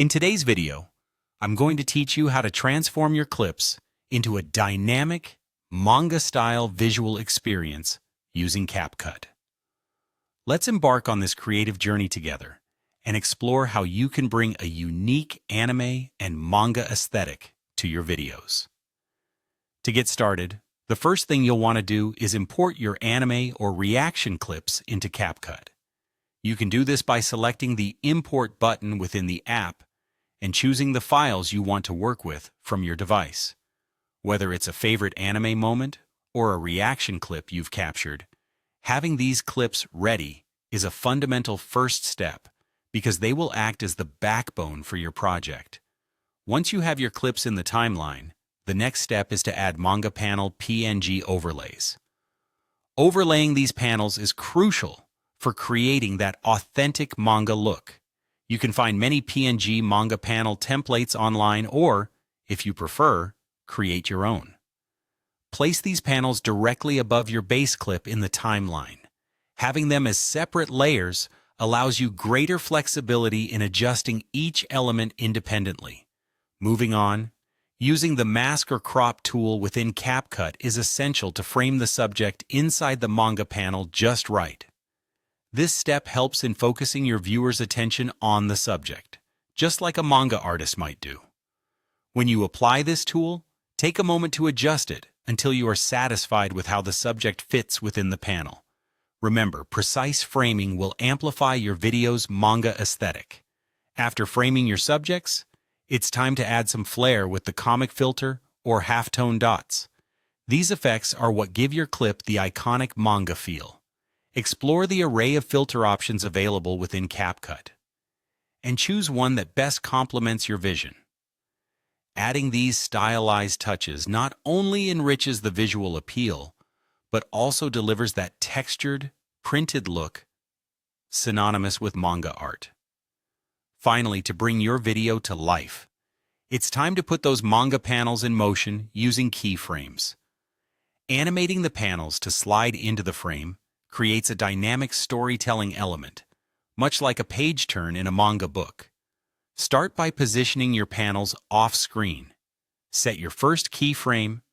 In today's video, I'm going to teach you how to transform your clips into a dynamic, manga-style visual experience using CapCut. Let's embark on this creative journey together and explore how you can bring a unique anime and manga aesthetic to your videos. To get started, the first thing you'll want to do is import your anime or reaction clips into CapCut. You can do this by selecting the Import button within the app and choosing the files you want to work with from your device. Whether it's a favorite anime moment or a reaction clip you've captured, having these clips ready is a fundamental first step because they will act as the backbone for your project. Once you have your clips in the timeline, the next step is to add manga panel PNG overlays. Overlaying these panels is crucial for creating that authentic manga look. You can find many PNG manga panel templates online or, if you prefer, create your own. Place these panels directly above your base clip in the timeline. Having them as separate layers allows you greater flexibility in adjusting each element independently. Moving on, using the mask or crop tool within CapCut is essential to frame the subject inside the manga panel just right. This step helps in focusing your viewer's attention on the subject, just like a manga artist might do. When you apply this tool, take a moment to adjust it until you are satisfied with how the subject fits within the panel. Remember, precise framing will amplify your video's manga aesthetic. After framing your subjects, it's time to add some flair with the comic filter or halftone dots. These effects are what give your clip the iconic manga feel. Explore the array of filter options available within CapCut, and choose one that best complements your vision. Adding these stylized touches not only enriches the visual appeal, but also delivers that textured, printed look synonymous with manga art. Finally, to bring your video to life, it's time to put those manga panels in motion using keyframes. Animating the panels to slide into the frame creates a dynamic storytelling element, much like a page turn in a manga book. Start by positioning your panels off-screen. Set your first keyframe,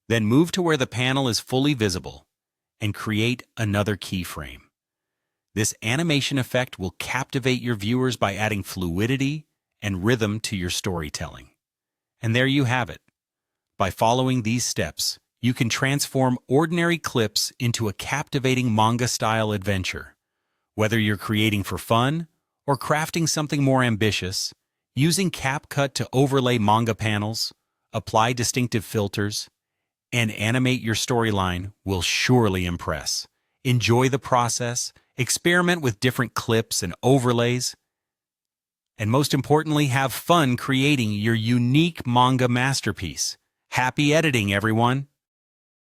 then move to where the panel is fully visible, and create another keyframe. This animation effect will captivate your viewers by adding fluidity and rhythm to your storytelling. And there you have it. By following these steps, you can transform ordinary clips into a captivating manga-style adventure. Whether you're creating for fun or crafting something more ambitious, using CapCut to overlay manga panels, apply distinctive filters, and animate your storyline will surely impress. Enjoy the process, experiment with different clips and overlays, and most importantly, have fun creating your unique manga masterpiece. Happy editing, everyone!